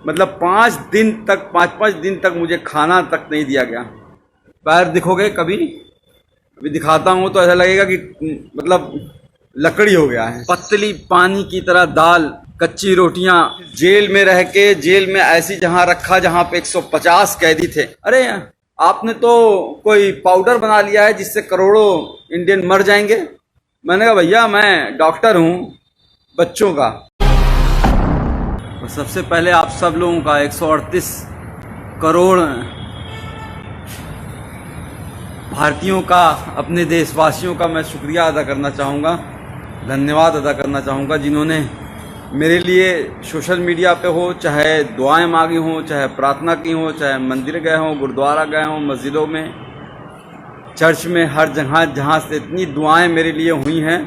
मतलब 5 दिन तक मुझे खाना तक नहीं दिया गया। पैर दिखोगे कभी, अभी दिखाता हूँ तो ऐसा लगेगा कि मतलब लकड़ी हो गया है। पतली पानी की तरह दाल, कच्ची रोटियां। जेल में रह के, जेल में ऐसी जहां रखा जहां पे 150 कैदी थे। अरे आपने तो कोई पाउडर बना लिया है जिससे करोड़ों इंडियन मर जाएंगे। मैंने कहा भैया मैं डॉक्टर हूं बच्चों का। तो सबसे पहले आप सब लोगों का 138 करोड़ भारतीयों का, अपने देशवासियों का मैं शुक्रिया अदा करना चाहूँगा, धन्यवाद अदा करना चाहूँगा, जिन्होंने मेरे लिए सोशल मीडिया पे हो, चाहे दुआएं मांगी हों, चाहे प्रार्थना की हो, चाहे मंदिर गए हों, गुरुद्वारा गए हों, मस्जिदों में, चर्च में, हर जगह जहाँ से इतनी दुआएं मेरे लिए हुई हैं,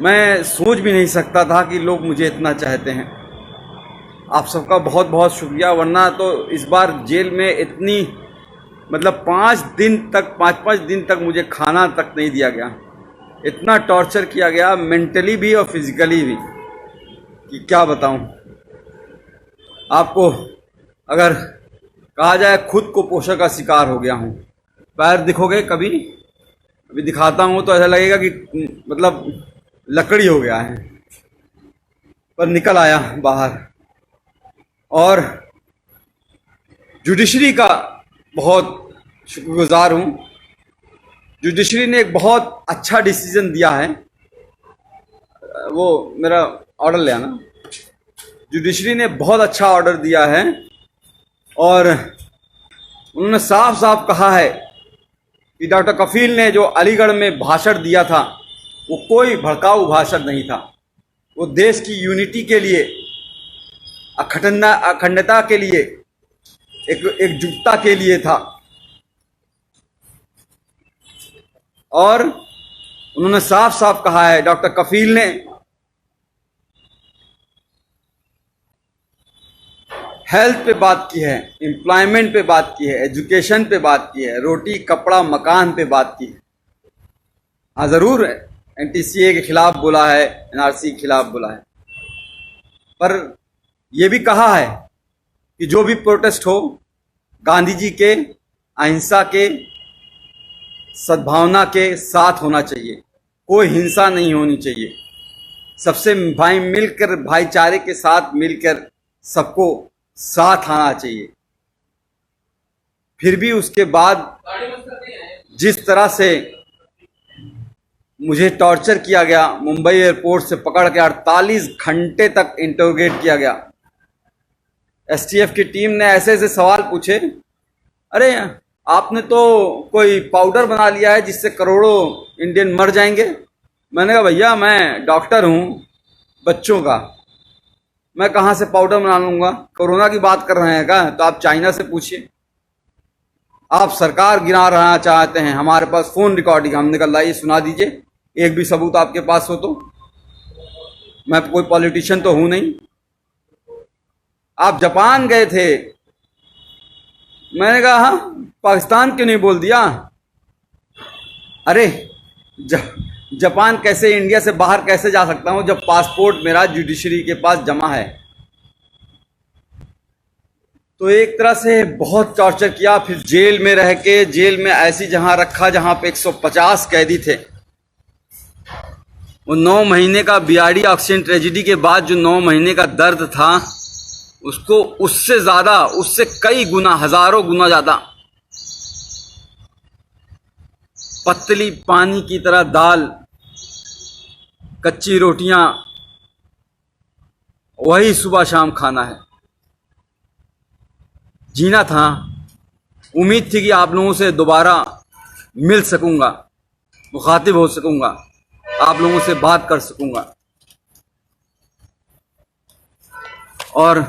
मैं सोच भी नहीं सकता था कि लोग मुझे इतना चाहते हैं। आप सबका बहुत बहुत शुक्रिया। वरना तो इस बार जेल में इतनी मतलब 5 दिन तक मुझे खाना तक नहीं दिया गया। इतना टॉर्चर किया गया, मेंटली भी और फिजिकली भी, कि क्या बताऊं आपको। अगर कहा जाए खुद को पोषण का शिकार हो गया हूं। पैर दिखोगे कभी, अभी दिखाता हूं तो ऐसा लगेगा कि मतलब लकड़ी हो गया है, पर निकल आया बाहर। और जुडिशरी का बहुत शुक्रगुजार हूं। जुडिशरी ने एक बहुत अच्छा डिसीजन दिया है। वो मेरा ऑर्डर ले आना। जुडिशरी ने बहुत अच्छा ऑर्डर दिया है और उन्होंने साफ साफ कहा है कि डॉक्टर कफील ने जो अलीगढ़ में भाषण दिया था वो कोई भड़काऊ भाषण नहीं था। वो देश की यूनिटी के लिए, अखंडता के लिए, एकजुटता के लिए था। और उन्होंने साफ साफ कहा है, डॉक्टर कफील ने हेल्थ पे बात की है, एम्प्लॉयमेंट पे बात की है, एजुकेशन पे बात की है, रोटी कपड़ा मकान पे बात की है। हाँ जरूर एनटीसीए के खिलाफ बोला है, एनआरसी के खिलाफ बोला है, पर यह भी कहा है कि जो भी प्रोटेस्ट हो गांधी जी के अहिंसा के, सद्भावना के साथ होना चाहिए। कोई हिंसा नहीं होनी चाहिए। सबसे मिलकर, भाईचारे के साथ मिलकर सबको साथ आना चाहिए। फिर भी उसके बाद जिस तरह से मुझे टॉर्चर किया गया, मुंबई एयरपोर्ट से पकड़ के 48 घंटे तक इंटरोगेट किया गया। एसटीएफ की टीम ने ऐसे ऐसे सवाल पूछे। अरे आपने तो कोई पाउडर बना लिया है जिससे करोड़ों इंडियन मर जाएंगे। मैंने कहा भैया मैं डॉक्टर हूं बच्चों का, मैं कहां से पाउडर बना लूंगा। कोरोना की बात कर रहे हैं क्या? तो आप चाइना से पूछिए। आप सरकार गिरा रहना चाहते हैं, हमारे पास फोन रिकॉर्डिंग, हमने कहा लाइए सुना दीजिए, एक भी सबूत आपके पास हो तो। मैं कोई पॉलिटिशियन तो हूं नहीं। आप जापान गए थे, मैंने कहा हाँ, पाकिस्तान क्यों नहीं बोल दिया। अरे जापान कैसे, इंडिया से बाहर कैसे जा सकता हूं जब पासपोर्ट मेरा जुडिशरी के पास जमा है। तो एक तरह से बहुत टॉर्चर किया। फिर जेल में रह के, जेल में ऐसी जहां रखा जहां पे 150 कैदी थे। वो 9 महीने का बीआरडी ऑक्सीजन ट्रेजेडी के बाद जो 9 महीने का दर्द था, उसको उससे ज्यादा, उससे कई गुना, हजारों गुना ज्यादा पतली पानी की तरह दाल, कच्ची रोटियां, वही सुबह शाम खाना है। जीना था। उम्मीद थी कि आप लोगों से दोबारा मिल सकूंगा, मुखातिब हो सकूंगा, आप लोगों से बात कर सकूंगा, और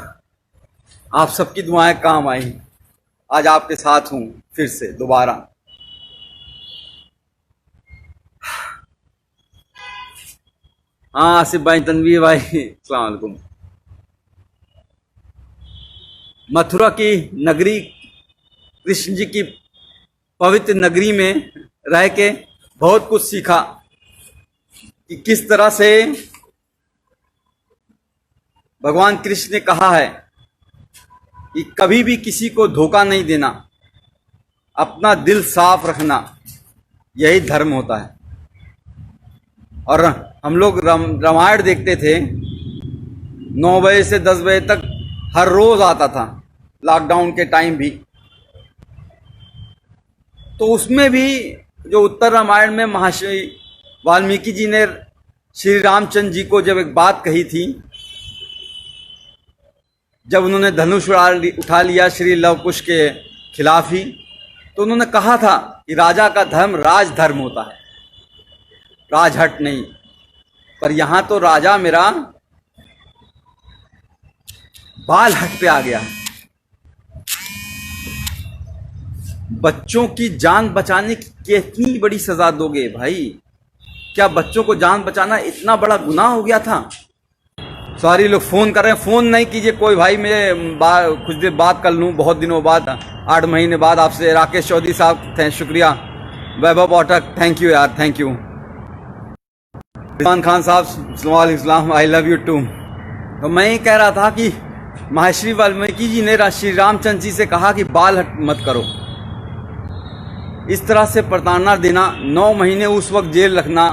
आप सबकी दुआएं काम आई। आज आपके साथ हूं फिर से दोबारा। हाँ आसिफ भाई, तनवीर भाई, अस्सलाम वालेकुम। मथुरा की नगरी, कृष्ण जी की पवित्र नगरी में रह के बहुत कुछ सीखा कि किस तरह से भगवान कृष्ण ने कहा है कि कभी भी किसी को धोखा नहीं देना, अपना दिल साफ रखना, यही धर्म होता है। और हम लोग रामायण देखते थे, 9 बजे से 10 बजे तक हर रोज आता था, लॉकडाउन के टाइम भी। तो उसमें भी जो उत्तर रामायण में महर्षि वाल्मीकि जी ने श्री रामचंद्र जी को जब एक बात कही थी, जब उन्होंने धनुष उठा लिया श्री लवकुश के खिलाफ ही, तो उन्होंने कहा था कि राजा का धर्म राजधर्म होता है, राजहट नहीं। पर यहां तो राजा मेरा बाल हट पे आ गया। बच्चों की जान बचाने की कितनी बड़ी सजा दोगे भाई? क्या बच्चों को जान बचाना इतना बड़ा गुनाह हो गया था? सॉरी, लोग फोन कर रहे हैं, फोन नहीं कीजिए कोई भाई, मैं कुछ देर बात कर लूं, बहुत दिनों बाद, 8 महीने बाद आपसे। राकेश चौधरी साहब शुक्रिया, वैभव पाठक थैंक यू यार, थैंक यू। इरफान खान साहब सलाम, आई लव यू टू। तो मैं ये कह रहा था कि महर्षि वाल्मीकि जी ने श्री रामचंद्र जी से कहा कि बाल हट मत करो। इस तरह से प्रताड़ना देना, 9 महीने उस वक्त जेल रखना,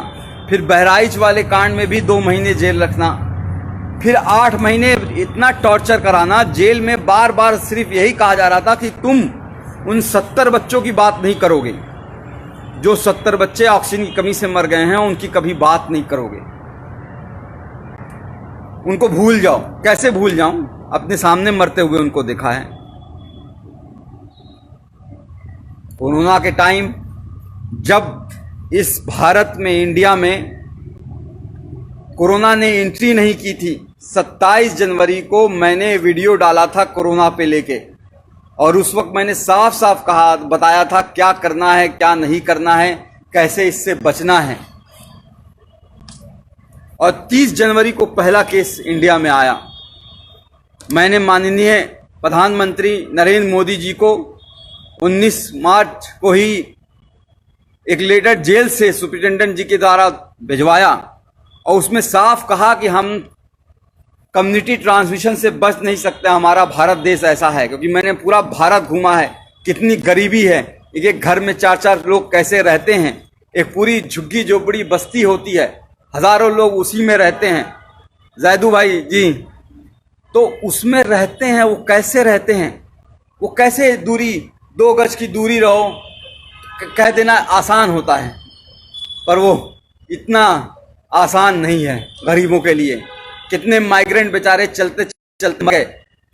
फिर बहराइच वाले कांड में भी 2 महीने जेल रखना, फिर 8 महीने इतना टॉर्चर कराना जेल में। बार बार सिर्फ यही कहा जा रहा था कि तुम उन 70 बच्चों की बात नहीं करोगे, जो 70 बच्चे ऑक्सीजन की कमी से मर गए हैं, उनकी कभी बात नहीं करोगे, उनको भूल जाओ। कैसे भूल जाऊं? अपने सामने मरते हुए उनको देखा है। कोरोना के टाइम जब इस भारत में, इंडिया में कोरोना ने एंट्री नहीं की थी, 27 जनवरी को मैंने वीडियो डाला था कोरोना पे लेके, और उस वक्त मैंने साफ साफ कहा, बताया था क्या करना है, क्या नहीं करना है, कैसे इससे बचना है। और 30 जनवरी को पहला केस इंडिया में आया। मैंने माननीय प्रधानमंत्री नरेंद्र मोदी जी को 19 मार्च को ही एक लेटर जेल से सुप्रिंटेंडेंट जी के द्वारा भिजवाया, और उसमें साफ कहा कि हम कम्युनिटी ट्रांसमिशन से बच नहीं सकते, हमारा भारत देश ऐसा है। क्योंकि मैंने पूरा भारत घूमा है, कितनी गरीबी है, एक एक घर में 4-4 लोग कैसे रहते हैं, एक पूरी झुग्गी झोपड़ी बस्ती होती है, हजारों लोग उसी में रहते हैं। जैदू भाई जी, तो उसमें रहते हैं, वो कैसे रहते हैं, वो कैसे दूरी, 2 गज की दूरी रहो, कह देना आसान होता है, पर वो इतना आसान नहीं है गरीबों के लिए। कितने माइग्रेंट बेचारे चलते चलते मर गए,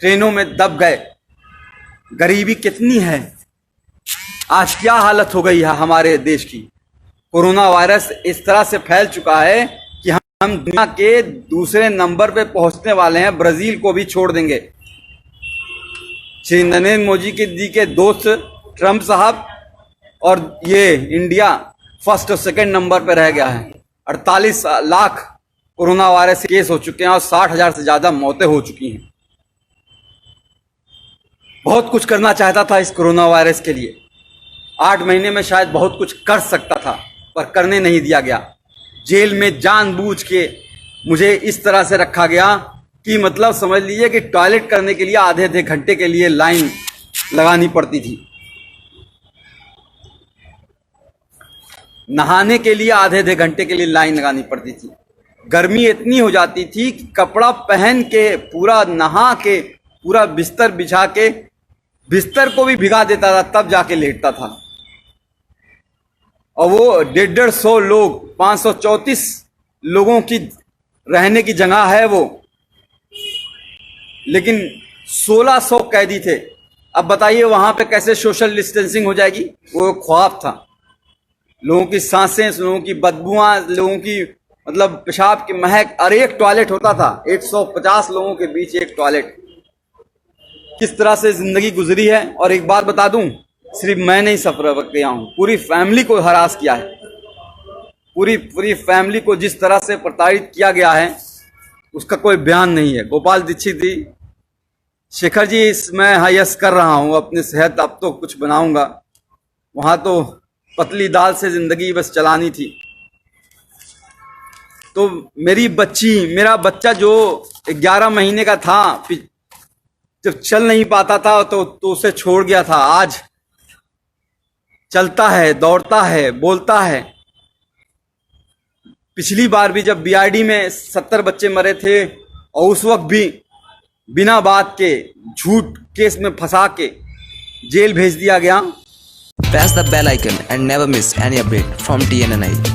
ट्रेनों में दब गए। गरीबी कितनी है, आज क्या हालत हो गई है हमारे देश की। कोरोना वायरस इस तरह से फैल चुका है कि हम दुनिया के दूसरे नंबर पे पहुंचने वाले हैं, ब्राजील को भी छोड़ देंगे। श्री नरेंद्र मोदी जी के दोस्त ट्रंप साहब, और ये इंडिया फर्स्ट और सेकंड नंबर पे रह गया है। 48 लाख कोरोना वायरस के केस हो चुके हैं और 60,000 से ज्यादा मौतें हो चुकी हैं। बहुत कुछ करना चाहता था इस कोरोना वायरस के लिए, 8 महीने में शायद बहुत कुछ कर सकता था, पर करने नहीं दिया गया। जेल में जानबूझ के मुझे इस तरह से रखा गया कि मतलब समझ लीजिए कि टॉयलेट करने के लिए आधे घंटे के लिए लाइन लगानी पड़ती थी, नहाने के लिए आधे घंटे के लिए लाइन लगानी पड़ती थी। गर्मी इतनी हो जाती थी कि कपड़ा पहन के, पूरा नहा के, पूरा बिस्तर बिछा के, बिस्तर को भी भिगा देता था, तब जाके लेटता था। और वो 150 लोग, 534 लोगों की रहने की जगह है वो, लेकिन 1600 कैदी थे। अब बताइए वहां पे कैसे सोशल डिस्टेंसिंग हो जाएगी? वो ख्वाब था। लोगों की सांसें, लोगों की बदबुआं, लोगों की मतलब पेशाब की महक, और एक टॉयलेट होता था, 150 लोगों के बीच एक टॉयलेट। किस तरह से जिंदगी गुजरी है। और एक बात बता दूं, सिर्फ मैं नहीं सफर किया हूं, पूरी फैमिली को हरास किया है। पूरी फैमिली को जिस तरह से प्रताड़ित किया गया है उसका कोई बयान नहीं है। गोपाल दीक्षित जी, शेखर जी, मैं हायस कर रहा हूं अपनी सेहत, अब तो कुछ बनाऊंगा। वहां तो पतली दाल से जिंदगी बस चलानी थी। तो मेरा बच्चा जो 11 महीने का था, जब चल नहीं पाता था तो उसे छोड़ गया था। आज चलता है, दौड़ता है, बोलता है। पिछली बार भी जब बीआरडी में 70 बच्चे मरे थे और उस वक्त भी बिना बात के झूठ केस में फंसा के जेल भेज दिया गया। Press the bell icon and never miss any update from TNNI.